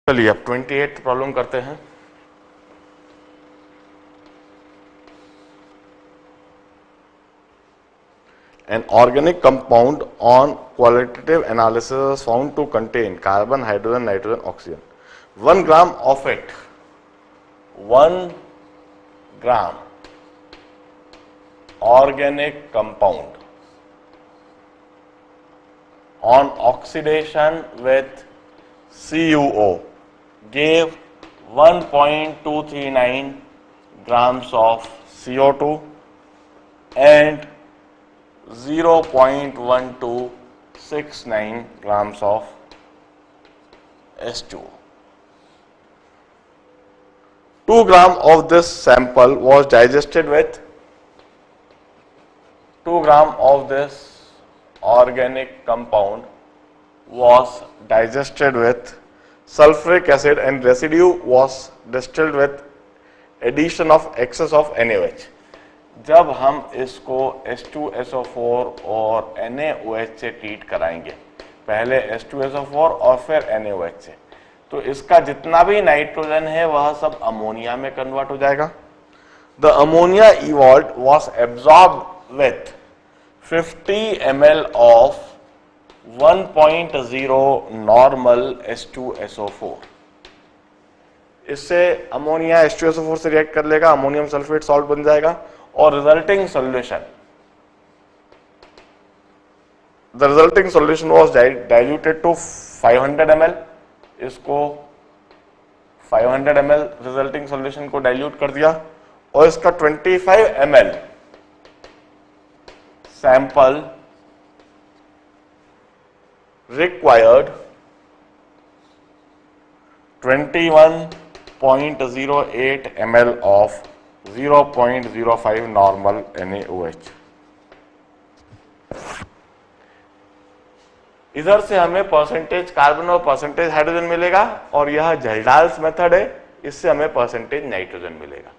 चलिए अब 28th problem करते हैं। An organic compound on qualitative analysis is found to contain carbon, hydrogen, nitrogen, oxygen. 1 gram of it, 1 gram organic compound on oxidation with CuO gave 1.239 grams of CO2 and 0.1269 grams of H2O. 2 gram of this sample was digested with 2 gram of this organic compound was digested with sulfuric acid and residue was distilled with addition of excess of NaOH. जब हम इसको H2SO4 और NaOH से treat कराएंगे, पहले H2SO4 और फिर NaOH से, तो इसका जितना भी नाइट्रोजन है वह सब अमोनिया में कन्वर्ट हो जाएगा। The ammonia evolved was absorbed with 50 ml of 1.0 normal H2SO4। इससे अमोनिया H2SO4 से रिएक्ट कर लेगा, अमोनियम सल्फेट सॉल्ट बन जाएगा और resulting solution was diluted to 500 ml। इसको 500 ml रिजल्टिंग सॉल्यूशन को डाइल्यूट कर दिया और इसका 25 ml sample required 21.08 ml of 0.05 normal NaOH। इधर से हमें परसेंटेज कार्बन और परसेंटेज हाइड्रोजन मिलेगा और यह जेल्डाल्स मेथड है, इससे हमें परसेंटेज नाइट्रोजन मिलेगा।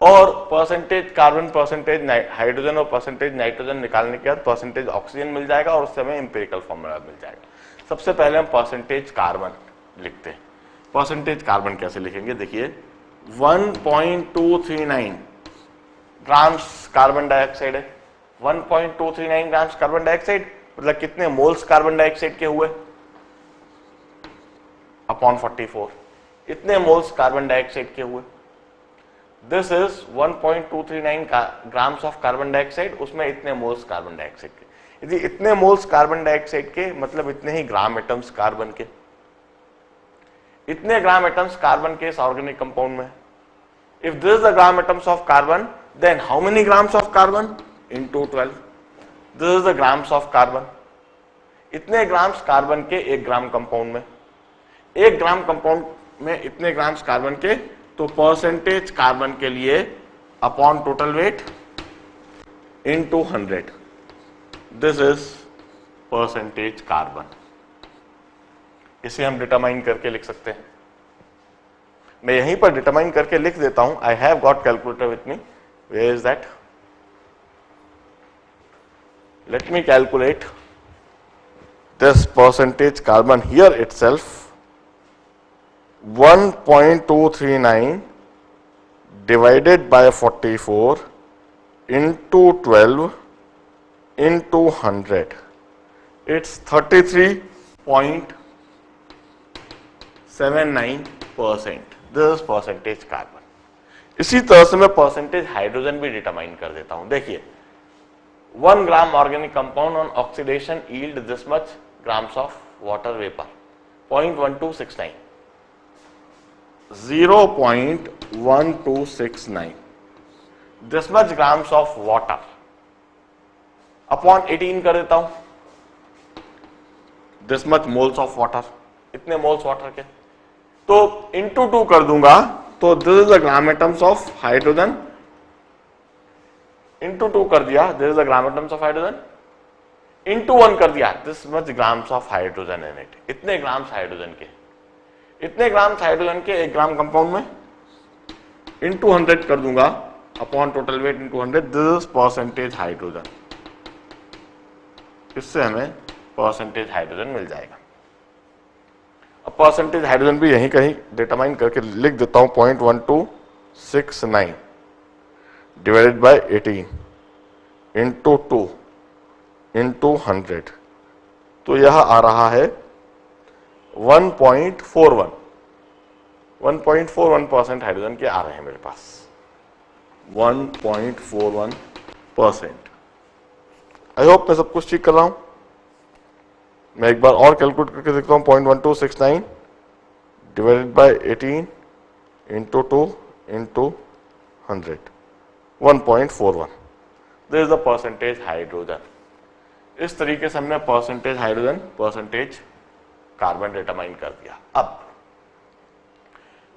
और परसेंटेज कार्बन, परसेंटेज हाइड्रोजन और परसेंटेज नाइट्रोजन निकालने के बाद परसेंटेज ऑक्सीजन मिल जाएगा और उससे हमें एम्पिरिकल फॉर्मूला मिल जाएगा। सबसे पहले हम परसेंटेज कार्बन लिखते हैं। परसेंटेज कार्बन कैसे लिखेंगे, देखिए 1.239 ग्राम्स कार्बन डाइऑक्साइड है। 1.239 ग्राम्स कार्बन डाइऑक्साइड मतलब कितने मोल्स कार्बन डाइऑक्साइड के हुए अपॉन 44, इतने मोल्स कार्बन डाइऑक्साइड के हुए। This is 1.239 grams of carbon dioxide, उसमें इतने मोल्स कार्बन डाइऑक्साइड के। यदि इतने मोल्स कार्बन डाइऑक्साइड के मतलब इतने ही ग्राम एटम्स कार्बन के, इतने ग्राम एटम्स कार्बन के इस ऑर्गेनिक कंपाउंड में। If this is the gram atoms of carbon, then how many grams of carbon into 12, this is the grams of carbon. इतने ग्राम्स कार्बन के 1 ग्राम कंपाउंड में, 1 ग्राम कंपाउंड में इतने ग्राम्स कार्बन के, तो परसेंटेज कार्बन के लिए upon total weight into 100, this is percentage carbon. इसे हम डिटरमाइन करके लिख सकते हैं। मैं यहीं पर डिटरमाइन करके लिख देता हूं। I have got calculator with me, where is that? Let me calculate this percentage carbon here itself. 1.239 divided by 44 into 12 into 100, it's 33.79%। This is percentage carbon। इसी तरह से मैं परसेंटेज हाइड्रोजन भी डिटरमाइन कर देता हूं। देखिए 1 gram organic compound on oxidation yield this much grams of water vapour, 0.1269, 0.1269 this much grams of water upon 18 कर देता हूं, this much moles of water, इतने मोल्स वाटर के, तो इंटू 2 कर दूंगा तो this is the gram atoms of hydrogen, into 2 कर दिया this is the gram atoms of hydrogen, into 1 कर दिया this much grams of hydrogen in it, इतने ग्राम्स हाइड्रोजन के, इतने ग्राम्स हाइड्रोजन के 1 ग्राम कंपाउंड में, इंटू 100 कर दूंगा upon total weight into 100, this is percentage hydrogen. इससे हमें परसेंटेज हाइड्रोजन मिल जाएगा। अब परसेंटेज हाइड्रोजन भी यहीं कहीं डिटरमाइन करके लिख देता हूं, 0.1269 डिवाइडेड बाय 18 इंटू 2 इंटू 100, तो यह आ रहा है 1.41 1.41% हाइड्रोजन के आ रहे हैं मेरे पास, 1.41%। आई होप मैं सब कुछ ठीक कर रहा हूं। मैं एक बार और कैलकुलेट करके देखता हूं, 0.1269 divided by 18 into 2 into 100, 1.41। This is the percentage hydrogen. इस तरीके से हमने percentage hydrogen, percentage carbon determine कर दिया। अब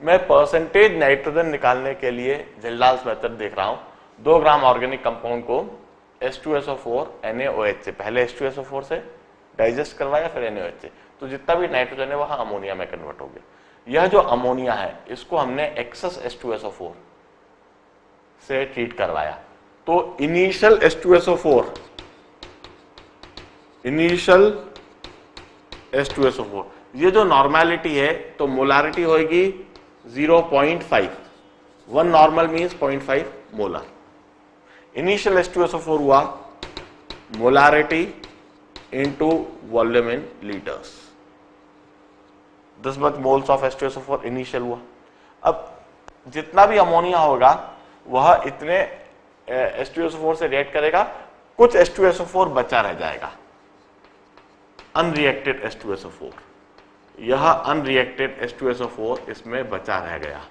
मैं परसेंटेज नाइट्रोजन निकालने के लिए जिल्दाल्स मेथड देख रहा हूं। 2 ग्राम ऑर्गेनिक कंपाउंड को H2SO4 NaOH से, पहले H2SO4 से डाइजेस्ट करवाया, फिर NaOH से, तो जितना भी नाइट्रोजन है वह अमोनिया में कन्वर्ट हो गया। यह जो अमोनिया है इसको हमने एक्सेस H2SO4 से ट्रीट करवाया, तो इनिशियल H2SO4 ये जो नॉर्मेलिटी है, तो मोलारिटी होगी 0.5, 1 normal means 0.5 molar. Initial H2SO4 हुआ molarity into volume in litres, 10 moles of H2SO4 initial हुआ। अब जितना भी अमोनिया होगा वह इतने H2SO4 से रिएक्ट करेगा, कुछ H2SO4 बचा रह जाएगा, अनरिएक्टेड H2SO4। यह अनरिएक्टेड H2SO4 इसमें बचा रह गया,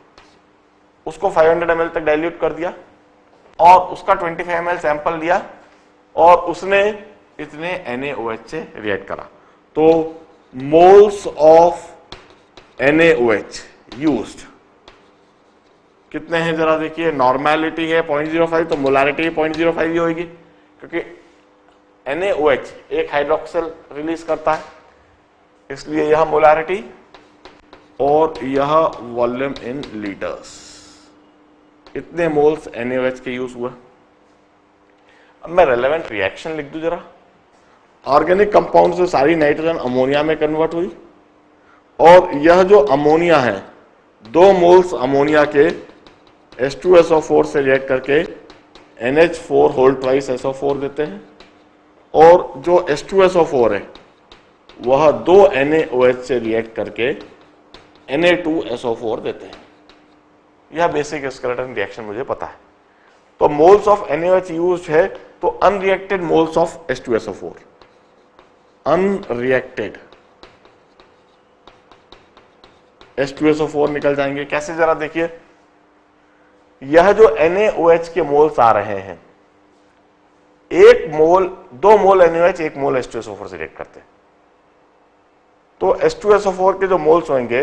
उसको 500 ml तक डाइल्यूट कर दिया और उसका 25 ml सैंपल लिया और उसने इतने NaOH से रिएक्ट करा। तो मोल्स ऑफ NaOH यूज्ड कितने हैं जरा देखिए। नॉर्मेलिटी है 0.05, तो मोलारिटी 0.05 ही होगी, क्योंकि NaOH एक हाइड्रोक्सिल रिलीज करता है, इसलिए यह मोलारिटी और यह वॉल्यूम इन लीटर्स, इतने मोल्स NaOH के यूज हुआ। अब मैं रेलेवेंट रिएक्शन लिख दूं जरा। ऑर्गेनिक कंपाउंड से सारी नाइट्रोजन अमोनिया में कन्वर्ट हुई और यह जो अमोनिया है 2 मोल्स अमोनिया के H2SO4 से रिएक्ट करके NH4 होल ट्वाइस SO4 देते हैं और जो H2SO4 है वह 2 NaOH से रिएक्ट करके Na2SO4 देते हैं। यह बेसिक स्केलेटन रिएक्शन मुझे पता है। तो मोल्स ऑफ NaOH यूज्ड है, तो unreacted moles of H2SO4, unreacted H2SO4 निकल जाएंगे। कैसे जरा देखिए, यह जो NaOH के मोल्स आ रहे हैं, 2 मोल NaOH 1 मोल H2SO4 से रिएक्ट करते हैं, तो H2SO4 के जो मोल्स होंगे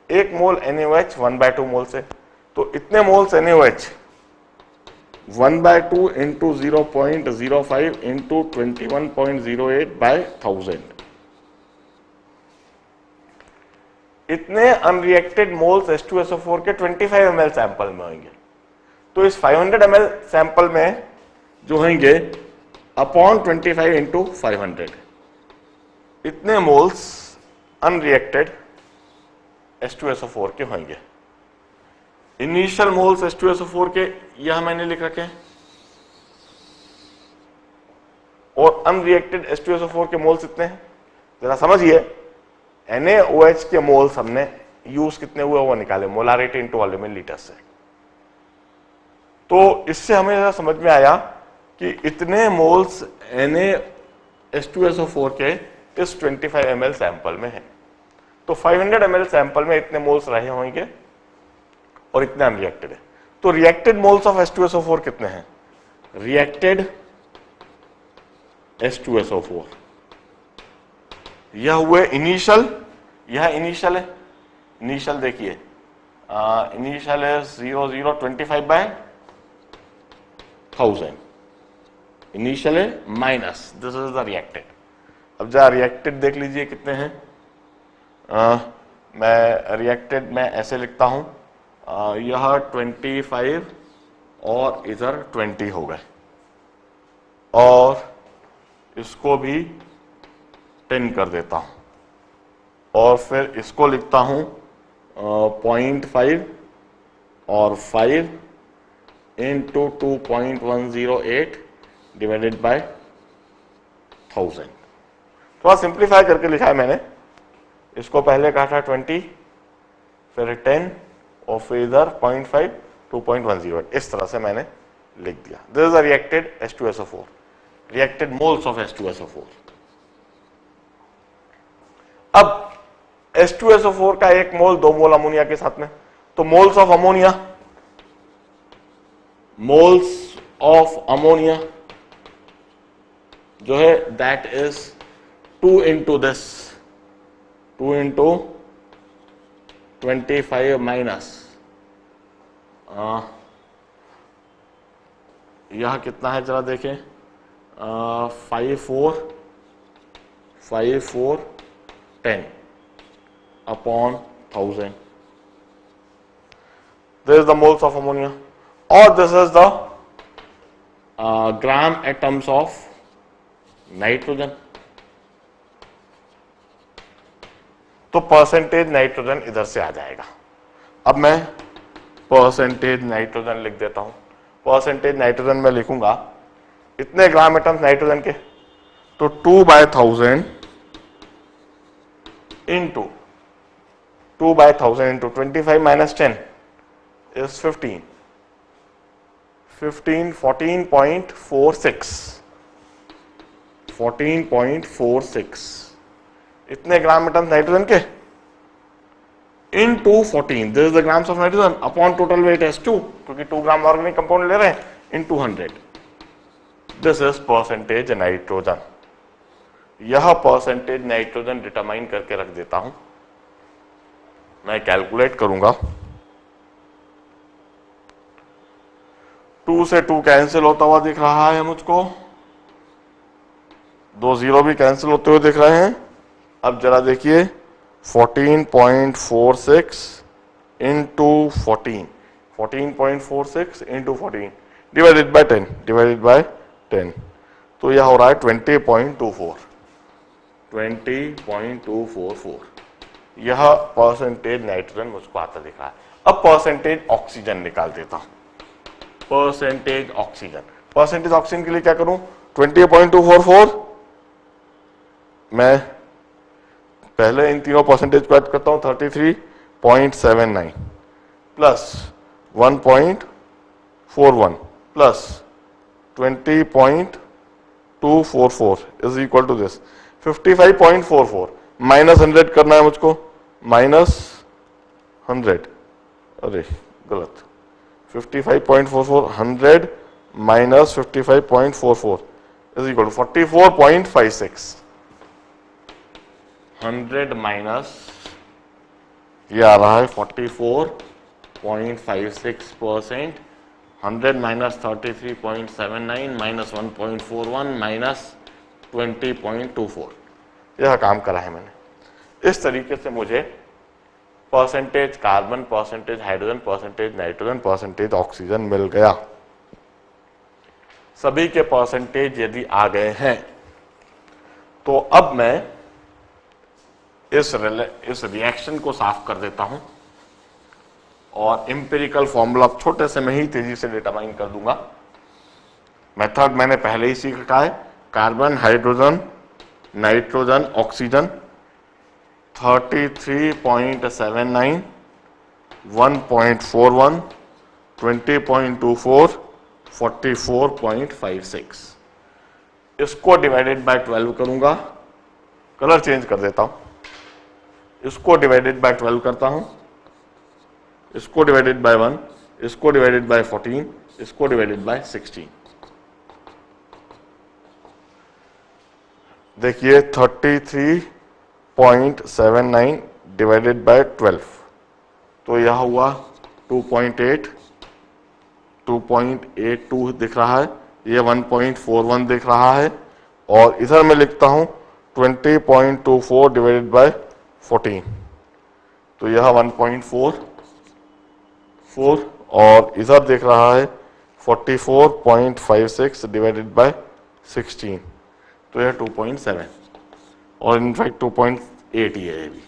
1 मोल NaOH 1/2 मोल से, तो इतने moles NaOH 1/2 into 0.05 into 21.08 by 1000, इतने अनरिएक्टेड मोल्स H2SO4 के 25 ml सैंपल में होंगे। तो इस 500 ml सैंपल में जो होंगे अपॉन 25 इंटू 500, इतने मोल्स अनरिएक्टेड H2SO4 के होंगे। इनिशियल मोल्स H2SO4 के यह मैंने लिख रखे हैं और अनरिएक्टेड H2SO4 के मोल्स इतने हैं। जरा समझिए, NaOH के मोल्स हमने यूज कितने हुए वो निकाले, molarity into volume in litre से। तो इससे हमें जरा समझ में आया कि इतने मोल्स H2SO4 के इस 25 ml सैंपल में है। तो 500 ml सैंपल में इतने मोल्स रहे होंगे और इतने अनरिएक्टेड है। तो रिएक्टेड मोल्स ऑफ H2SO4 कितने हैं? रिएक्टेड H2SO4 यह हुए इनिशियल, यह इनिशियल है। इनिशियल देखिए, इनिशियल है 0.025/1000, इनिशियल है minus, this is the reacted. अब जरा रिएक्टेड देख लीजिए कितने हैं। मैं रिएक्टेड में ऐसे लिखता हूं, यह 25 और इधर 20 हो गए और इसको भी 10 कर देता हूं। और फिर इसको लिखता हूं 0.5 और 5 इंटू 2.108 डिवाइडेड बाय 1000। थोड़ा सिंप्लीफाई करके लिखा है मैंने। इसको पहले कहा था 20, फिर 10 और फिर इधर 0.5 2.108, इस तरह से मैंने लिख दिया। This is a reacted H2SO4, reacted moles of H2SO4। अब H2SO4 का 1 मोल 2 मोल अमोनिया के साथ में, तो moles of ammonia, moles of ammonia जो है that is 2 into this, 2 into 25 minus यह कितना है जरा देखें, 5 4 10 upon 1000। This is the moles of ammonia और this is the gram atoms of nitrogen. तो परसेंटेज नाइट्रोजन इधर से आ जाएगा। अब मैं परसेंटेज नाइट्रोजन लिख देता हूं। परसेंटेज नाइट्रोजन में लिखूंगा इतने ग्राम एटम्स नाइट्रोजन के, तो 2/1000 इंटू 2/1000 इंटू 25 माइनस 10 इज 15, 14.46 इतने ग्राम एटम्स नाइट्रोजन के into 14, this is the grams of nitrogen upon total weight H2, क्योंकि 2 ग्राम ऑर्गेनिक कंपाउंड ले रहे हैं, into 100. This is percentage nitrogen. यह परसेंटेज नाइट्रोजन डिटरमाइन करके रख देता हूं। मैं कैलकुलेट करूंगा। 2 से 2 कैंसिल होता हुआ दिख रहा है मुझको, 2 0 भी कैंसिल होते हुए दिख रहे हैं। अब जरा देखिए 14.46 into 14, 14.46 into 14 divided by 10, divided by 10, तो यह हो रहा है 20.24, 20.244। यह परसेंटेज नाइट्रोजन मुझको आता दिख रहा है। अब परसेंटेज ऑक्सीजन निकाल देता हूं। परसेंटेज ऑक्सीजन, परसेंटेज ऑक्सीजन के लिए क्या करूं, 20.244 मैं पहले इन तीनों परसेंटेज को ऐड करता हूं, 33.79 plus 1.41 plus 20.244 is equal to this 55.44 minus 100 करना है मुझको, माइनस 100, अरे गलत, 55.44 100 minus 55.44 is equal to 44.56। 100 minus ये आ रहा है 44.56%, 100 माइनस 33.79 माइनस 1.41 माइनस 20.24, यह काम करा है मैंने। इस तरीके से मुझे percentage carbon, percentage hydrogen, percentage nitrogen, percentage oxygen मिल गया। सभी के परसेंटेज यदि आ गए हैं तो अब मैं इस रिएक्शन को साफ कर देता हूं और एम्पिरिकल फॉर्मूला छोटे से में ही तेजी से डिटरमाइन कर दूंगा। मेथड मैंने पहले ही सीख रखा है, कार्बन, हाइड्रोजन, नाइट्रोजन, ऑक्सीजन, 33.79, 1.41, 20.24, 44.56, इसको डिवाइडेड बाय 12 करूंगा। कलर चेंज कर देता हूं, इसको डिवाइडेड बाय 12 करता हूं, इसको डिवाइडेड बाय 1, इसको डिवाइडेड बाय 14, इसको डिवाइडेड बाय 16। देखिए 33.79 डिवाइडेड बाय 12, तो यह हुआ 2.82 दिख रहा है, ये 1.41 दिख रहा है, और इधर मैं लिखता हूं 20.24 डिवाइडेड बाय 14, तो यह 1.44, और इधर देख रहा है 44.56 डिवाइडेड बाय 16, तो यह 2.7, और इनफैक्ट 2.8 ही है ये भी,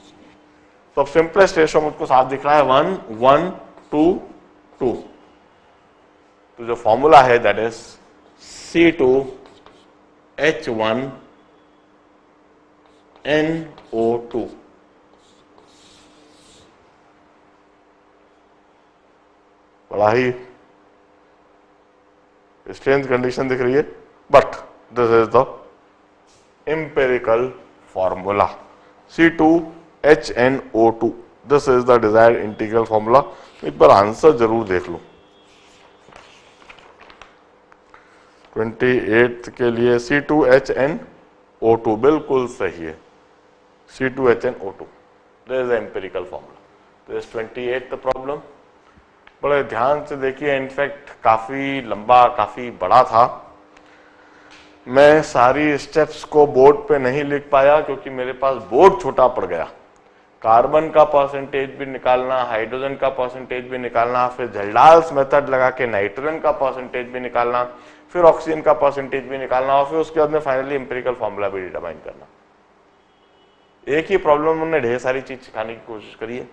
तो अब सिंपलेस्ट रेशो मुझको साफ दिख रहा है 1 1 2 2। तो जो फॉर्मूला है दैट इज C2H1NO2। बड़ा ही स्ट्रेंथ कंडीशन दिख रही है, but this is the empirical formula C2HNO2। This is the desired integral formula. एक बार आंसर जरूर देख लो। 28 के लिए C2HNO2 बिल्कुल सही है, C2HNO2। This is the empirical formula. This 28th problem. बड़े ध्यान से देखिए, इनफैक्ट काफी लंबा, काफी बड़ा था। मैं सारी स्टेप्स को बोर्ड पे नहीं लिख पाया क्योंकि मेरे पास बोर्ड छोटा पड़ गया। कार्बन का परसेंटेज भी निकालना, हाइड्रोजन का परसेंटेज भी निकालना, फिर झेल्डाल्स मेथड लगा के नाइट्रोजन का परसेंटेज भी निकालना, फिर ऑक्सीजन का परसेंटेज भी निकालना, और फिर उसके बाद में फाइनली एम्पिरिकल फॉर्मूला भी डिटरमाइन करना। एक ही प्रॉब्लम उन्होंने ढेर सारी चीज सिखाने की कोशिश करी है।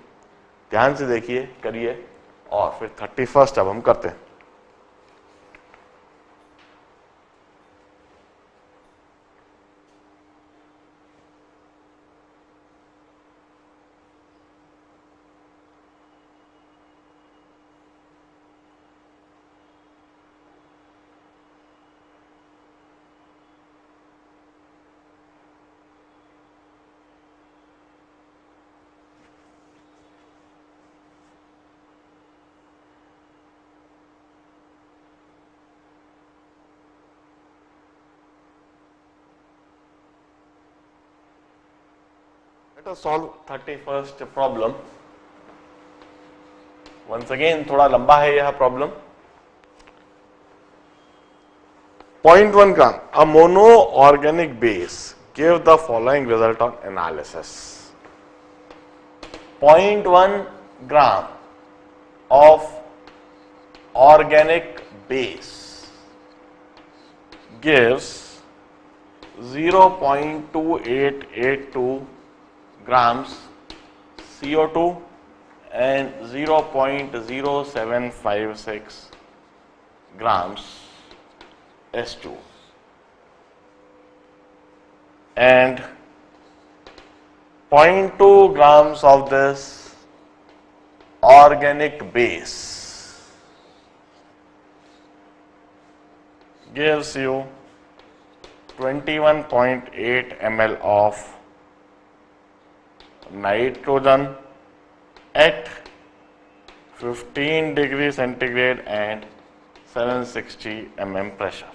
ध्यान से देखिए, करिए, और फिर 31st अब हम करते हैं। Let us solve 31st problem. Once again थोड़ा लंबा है यह problem. 0.1 gram a mono organic base give the following result on analysis. 0.1 gram of organic base gives 0.2882 grams CO2 and 0.0756 grams S2, and 0.2 grams of this organic base gives you 21.8 ml of nitrogen at 15 degrees centigrade and 760 mm pressure,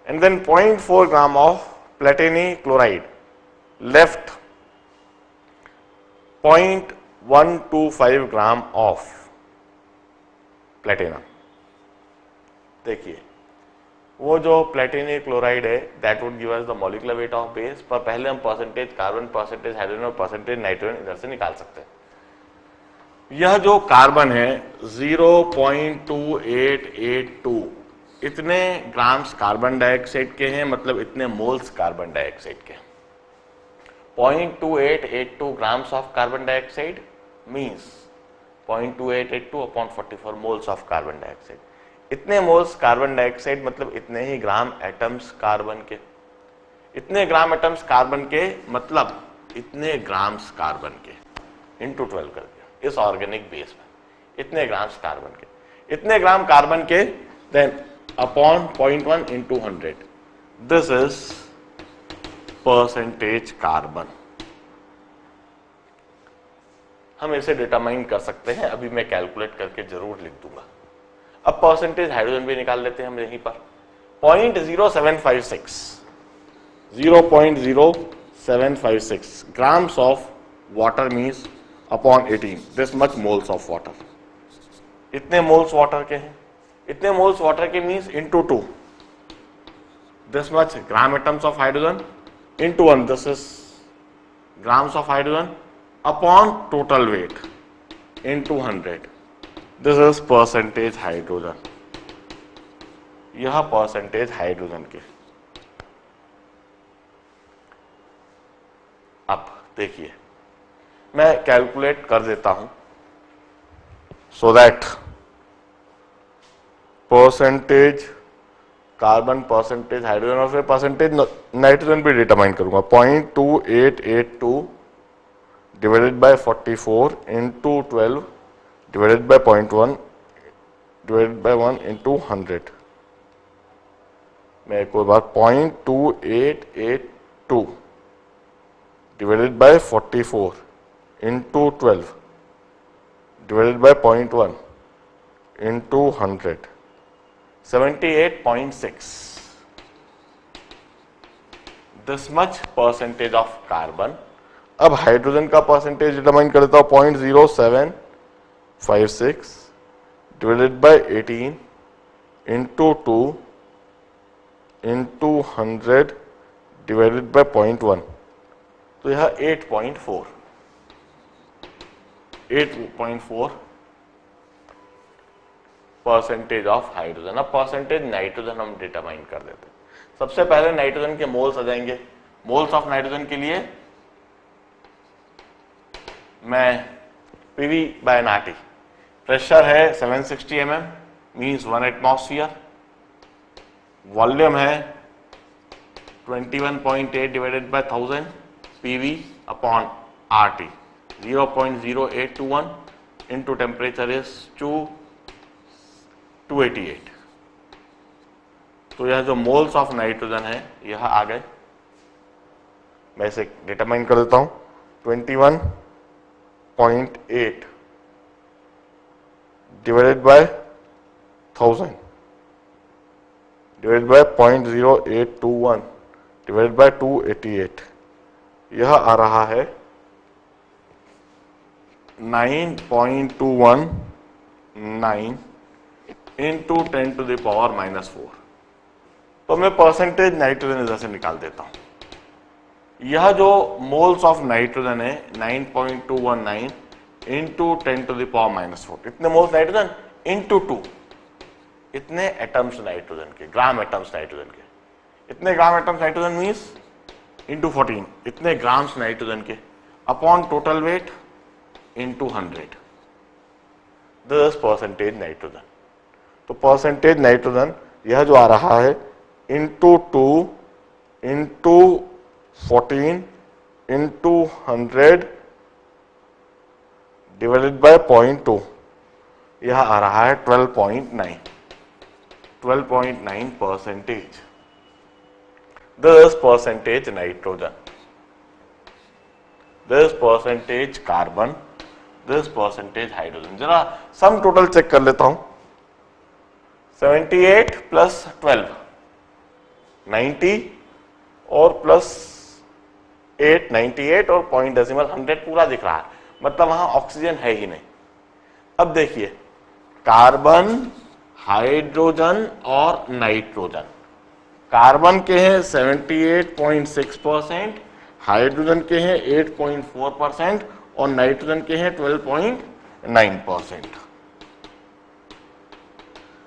and then 0.4 gram of platinum chloride left 0.125 gram of platinum। देखिए, वो जो platinum chloride है that would give us the molecular weight of base, पर पहले हम percentage carbon, percentage hydrogen और percentage nitrogen इधर से निकाल सकते हैं। यह जो कार्बन है 0.2882 इतने ग्राम्स कार्बन डाइऑक्साइड के हैं, मतलब इतने मोल्स कार्बन डाइऑक्साइड के। 0.2882 grams of carbon dioxide means 0.2882 upon 44 moles of carbon dioxide. इतने मोल्स कार्बन डाइऑक्साइड मतलब इतने ही ग्राम एटम्स कार्बन के। इतने ग्राम एटम्स कार्बन के मतलब इतने ग्राम्स कार्बन के इंटू 12 कर दिया इस ऑर्गेनिक बेस में। इतने ग्राम्स कार्बन के, इतने ग्राम कार्बन के, then upon 0.1 into 100, this is percentage carbon. हम इसे डिटरमाइन कर सकते हैं, अभी मैं कैलकुलेट करके जरूर लिख दूंगा। अब परसेंटेज हाइड्रोजन भी निकाल लेते हैं हम यहीं पर। 0.0756 grams of water means upon 18 this much moles of water। इतने मोल्स वाटर के हैं, इतने मोल्स वाटर के means into 2 this much gram atoms of hydrogen into 1 this is grams of hydrogen upon total weight into 100 this is percentage hydrogen. यह percentage hydrogen के। अब देखिए मैं कैलकुलेट कर देता हूं, so that percentage carbon, percentage hydrogen और फिर परसेंटेज नाइट्रोजन भी डिटरमाइन करूंगा। 0.2882 divided by 44 into 12 divided by 0.1 divided by 1 into 100। मैं एक और बार 0.2882 divided by 44 into 12 divided by 0.1 into 100, 78.6। This much percentage of carbon. अब हाइड्रोजन का परसेंटेज डिटरमाइन कर देता हूं, 0.0756 divided by 18 into 2 into 100 divided by 0.1, तो यह 8.4 परसेंटेज ऑफ हाइड्रोजन। अब परसेंटेज नाइट्रोजन हम डिटरमाइन कर देते हैं। सबसे पहले नाइट्रोजन के मोल्स आ जाएंगे। मोल्स ऑफ नाइट्रोजन के लिए मैं पीवी बाय एनआरटी, प्रेशर है 760 mm मीन्स 1 एटमॉस्फेयर, वॉल्यूम है 21.8 divided by 1000 PV upon RT, 0.0821 into temperature is 288। तो यह जो मोल्स ऑफ नाइट्रोजन है यह आ गए। मैं इसे डिटरमाइन कर देता हूं, 21.8 divided by 1000 divided by 0.0821 divided by 288, यह आ रहा है 9.219 इंटू 10 टू द पावर -4। तो मैं परसेंटेज नाइट्रोजन इधर से निकाल देता हूं। यह जो मोल्स ऑफ नाइट्रोजन है 9.219 इंटू 10 टू द पावर -4, इतने मोल्स नाइट्रोजन इंटू 2, इतने एटम्स नाइट्रोजन के, ग्राम एटम्स नाइट्रोजन के, इतने ग्राम एटम्स नाइट्रोजन मीन्स इंटू 14, इतने ग्राम्स नाइट्रोजन के upon total weight into 100, this percentage nitrogen. तो परसेंटेज नाइट्रोजन यह जो आ रहा है into 2 into 14 into 100 divided by 0.2, यह आ रहा है 12.9 percentage, this percentage nitrogen, this percentage carbon, this percentage hydrogen. जरा सम टोटल चेक कर लेता हूं, 78 प्लस 12 90 और प्लस 8 98 और पॉइंट डेसिमल 100 पूरा दिख रहा है, मतलब वहां ऑक्सीजन है ही नहीं। अब देखिए कार्बन, हाइड्रोजन और नाइट्रोजन, कार्बन के हैं 78.6%, हाइड्रोजन के हैं 8.4% और नाइट्रोजन के हैं 12.9%।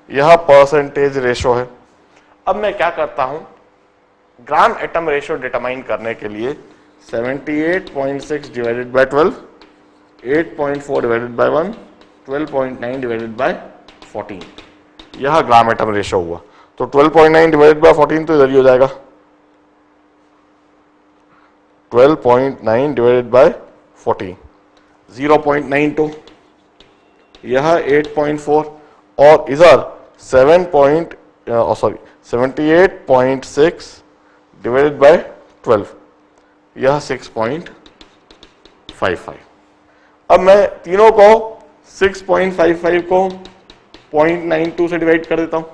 यह परसेंटेज रेशो है। अब मैं क्या करता हूं, ग्राम एटम रेशो डिटरमाइन करने के लिए 78.6 divided by 12, 8.4 divided by 1, 12.9 divided by 14, यह ग्राम एटम रेशो हुआ। तो 12.9 डिवाइडेड बाय 14 तो इधर ही हो जाएगा, 12.9 डिवाइडेड बाय 14, 0.92, यह 8.4 और इधर 78.6 डिवाइडेड बाय 12, यह 6.55। अब मैं तीनों को 6.55 को 0.92 से डिवाइड कर देता हूं,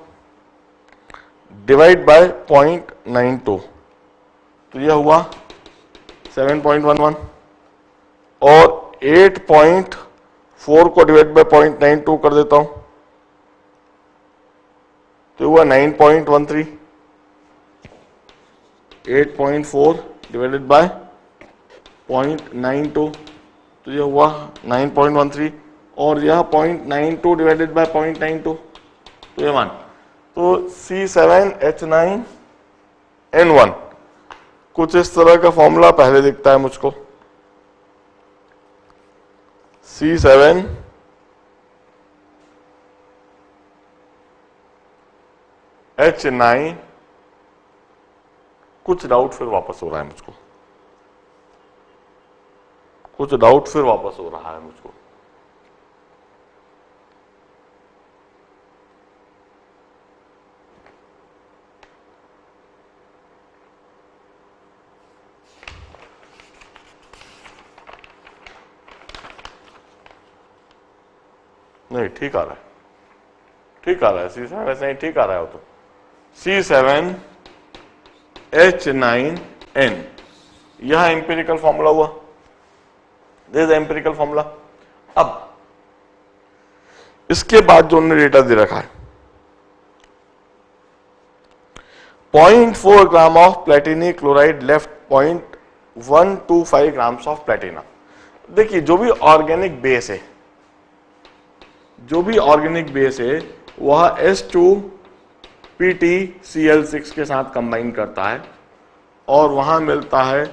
डिवाइड बाय 0.92, तो यह हुआ 7.11 और 8.4 को डिवाइड बाय 0.92 कर देता हूं, तो हुआ 9.13, 8.4 डिवाइडेड बाय 0.92, तो यह हुआ 9.13 और यह 0.92 डिवाइडेड बाय 0.92, तो ये मान, तो C7H9N1 कुछ इस तरह का फॉर्मूला पहले दिखता है मुझको। C7 H9, कुछ डाउट फिर वापस हो रहा है मुझको, कुछ डाउट फिर वापस हो रहा है मुझको। नहीं ठीक आ रहा है, ठीक आ रहा है, C7 ऐसे ही ठीक आ रहा है। वो तो C7 H9N, यह एम्पिरिकल फॉर्मूला हुआ, दिस इज एम्पिरिकल फॉर्मूला। अब इसके बाद जो हमने डेटा दे रखा है, 0.4 gram of platinic chloride left 0.125 grams of platinum. देखिए जो भी ऑर्गेनिक बेस है, जो भी ऑर्गेनिक बेस है वह H2PtCl6 के साथ कंबाइन करता है और वहां मिलता है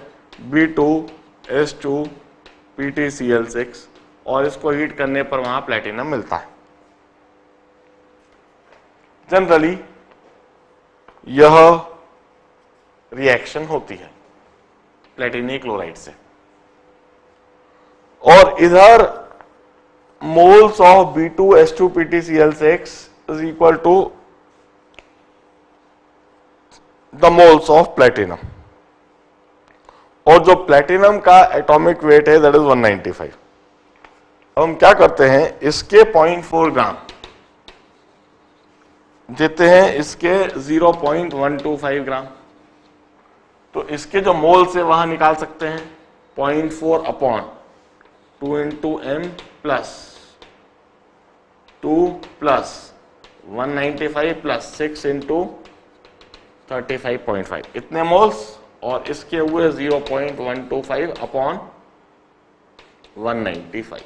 B2H2PtCl6 और इसको हीट करने पर वहां प्लेटिनम मिलता है। जनरली यह रिएक्शन होती है प्लेटिनी क्लोराइड से, और इधर moles of B2H2PtCl6 is equal to the moles of platinum, और जो प्लेटिनम का एटॉमिक वेट है दैट इज 195। अब हम क्या करते हैं, इसके 0.4 ग्राम देते हैं, इसके 0.125 ग्राम, तो इसके जो मोल्स है वहां निकाल सकते हैं 0.4 upon 2 into m plus 2 plus 195 plus 6 into 35.5, इतने मोल्स, और इसके हुए 0.125 अपॉन 195।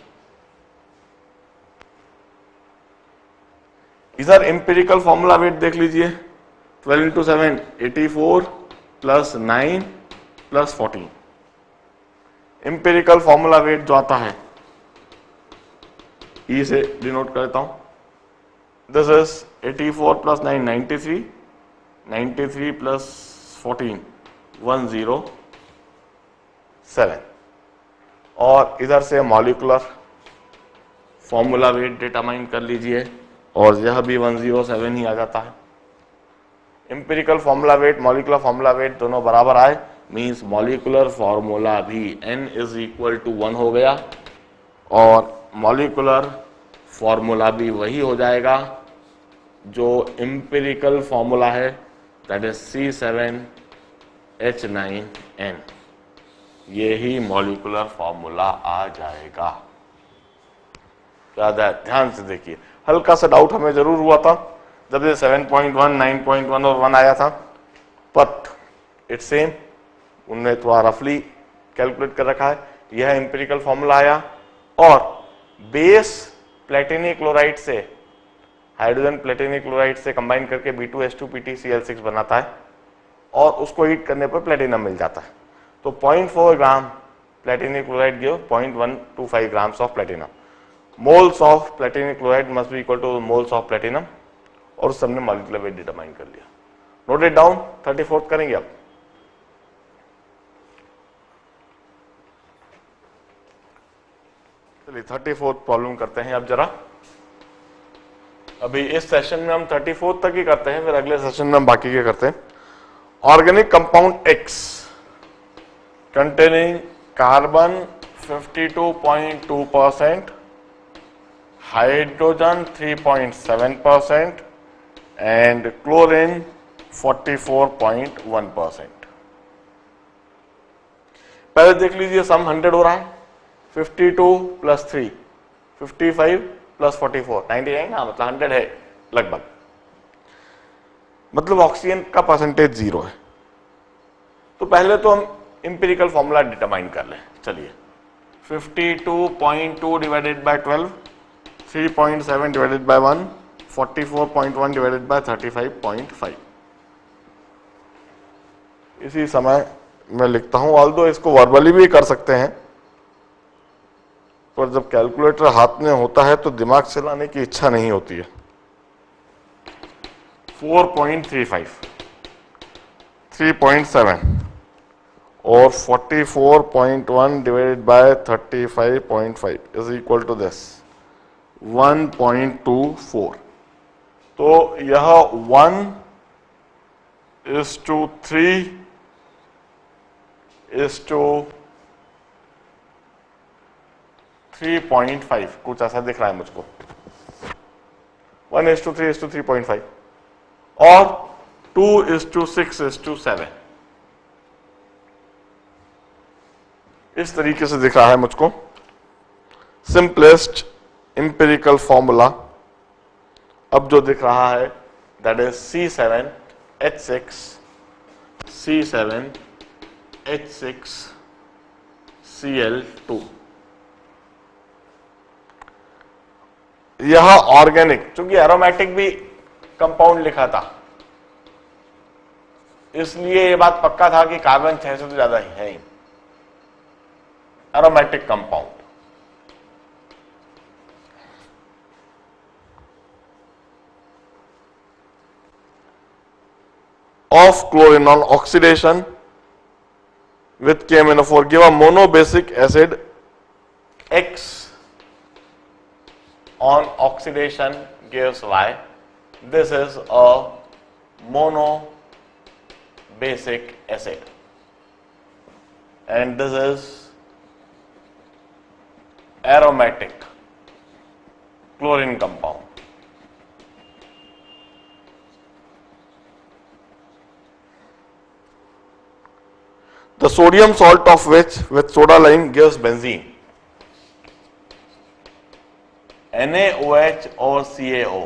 इधर एम्पिरिकल फॉर्मूला वेट देख लीजिए, 12 into 7 84 plus 9 plus 14। Empirical formula wait जो आता है ई से डिनोट कर देता हूं, दिस इज 84 प्लस 9 93, 93 प्लस 14 107, और इधर से मॉलिक्यूलर फॉर्मूला वेट डिटरमाइन कर लीजिए और यह भी 107 ही आ जाता है। Empirical formula wait, molecular formula wait दोनों बराबर आए, मींस मॉलिक्यूलर फॉर्मूला भी n इज इक्वल टू 1 हो गया और मॉलिक्यूलर फॉर्मूला भी वही हो जाएगा जो एम्पिरिकल फॉर्मूला है, दैट इज C7H9N। ये ही मॉलिक्यूलर फॉर्मूला आ जाएगा। ध्यान से देखिए, हल्का सा डाउट हमें जरूर हुआ था जब ये 7.1, 9.1 और 1 आया था, बट इट्स सेम, उनने थोड़ा रफली कैलकुलेट कर रखा है। यह एम्पिरिकल फॉर्मूला आया और बेस प्लेटिनी क्लोराइड से, हाइड्रोजन प्लेटिनी क्लोराइड से कंबाइन करके B2H2PtCl6 बनाता है और उसको हीट करने पर प्लेटिनम मिल जाता है। तो 0.4 gram platinic chloride give 0.125 grams of platinum. Moles of platinic chloride must be equal to moles of platinum, और उस सबने मॉलिक्यूलर वेट डिटरमाइन कर लिया। नोट इट डाउन, 34th करेंगे अब। चलिए 34th प्रॉब्लम करते हैं अब जरा। अभी इस सेशन में हम 34th तक ही करते हैं, फिर अगले सेशन में हम बाकी के करते हैं। Organic compound X containing carbon 52.2%, hydrogen 3.7% and chlorine 44.1%। पहले देख लीजिए, सम 100 हो रहा है, 52 प्लस 3 55 प्लस 44 99, हाँ मतलब 100 है लगभग, मतलब ऑक्सीजन का परसेंटेज 0 है। तो पहले तो हम इंपेरिकल फॉर्मूला डिटरमाइन कर लें। चलिए 52.2 divided by 12, 3.7 divided by 1, 44.1 divided by 35.5। इसी समय मैं लिखता हूं, ऑल्दो इसको वर्बली भी कर सकते हैं, पर जब कैलकुलेटर हाथ में होता है तो दिमाग चलाने की इच्छा नहीं होती है। 4.35, 3.7 और 44.1 divided by 35.5 is equal to this 1.24। तो यह 1:3:3.5 कुछ ऐसा दिख रहा है मुझको, 1:3:3.5 और 2:6:7 इस तरीके से दिख रहा है मुझको। सिंपलेस्ट इंपेरिकल फॉर्मूला अब जो दिख रहा है दैट इज C7H6 Cl2। यह ऑर्गेनिक, चूंकि एरोमेटिक भी कंपाउंड लिखा था इसलिए यह बात पक्का था कि कार्बन 6 से तो ज्यादा ही है। Aromatic compound of chlorine on oxidation with KMnO4 give a monobasic acid X on oxidation gives Y. This is a monobasic acid and this is aromatic chlorine compound. The sodium salt of which with soda lime gives benzene. NaOH और CaO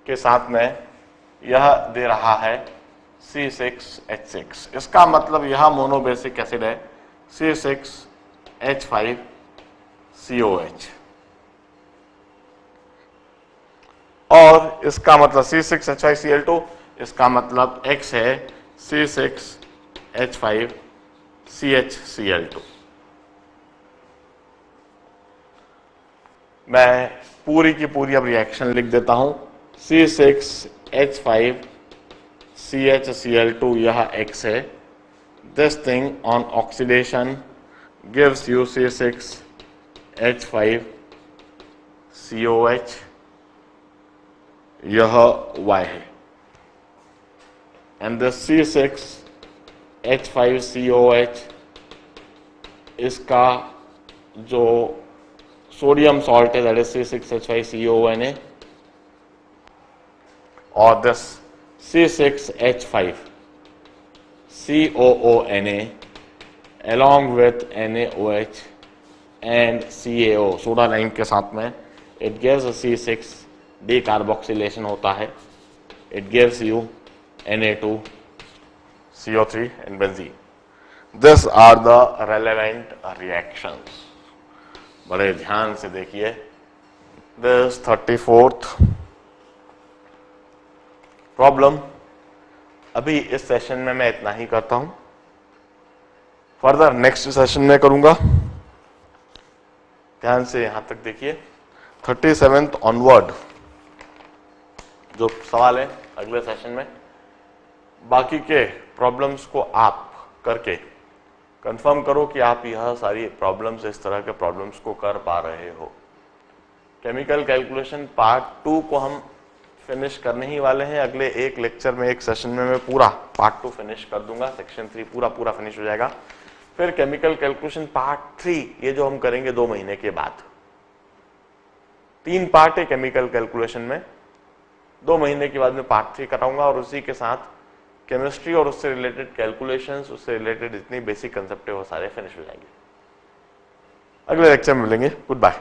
के साथ में यह दे रहा है C6H6। इसका मतलब यह मोनोबेसिक एसिड है C6H5COH और इसका मतलब C6H5Cl2, इसका मतलब X है C6H5CHCl2। मैं पूरी की पूरी अब रिएक्शन लिख देता हूं। C6H5CHCl2 यह X है। This thing on oxidation gives you C6H5COH, यह Y है। एंड दिस C6H5COH इसका जो सोडियम सॉल्ट है दैट इज C6H5CONA और this C6H5COONA along with NaOH and CaO soda lime के साथ में it gives a C6 decarboxylation होता है, it gives you Na2CO3 and benzene. These are the relevant reactions. बड़े ध्यान से देखिए। This 34th problem. अभी इस सेशन में मैं इतना ही करता हूं, फर्दर नेक्स्ट सेशन में करूंगा। ध्यान से यहां तक देखिए। 37th ऑनवर्ड जो सवाल है अगले सेशन में, बाकी के प्रॉब्लम्स को आप करके कंफर्म करो कि आप यह सारी प्रॉब्लम्स, इस तरह के प्रॉब्लम्स को कर पा रहे हो। केमिकल कैलकुलेशन पार्ट 2 को हम फिनिश करने ही वाले हैं। अगले एक लेक्चर में, एक सेशन में मैं पूरा पार्ट 2 फिनिश कर दूंगा। सेक्शन 3 पूरा फिनिश हो जाएगा। फिर केमिकल कैलकुलेशन पार्ट 3 ये जो हम करेंगे 2 महीने के बाद। 3 पार्ट है केमिकल कैलकुलेशन में, 2 महीने के बाद में पार्ट 3 कराऊंगा और उसी के साथ केमिस्ट्री और उससे रिलेटेड कैलकुलेशंस, उससे रिलेटेड जितनी बेसिक कंसेप्ट है वो सारे फिनिश हो जाएंगे। अगले लेक्चर में मिलेंगे। Good bye.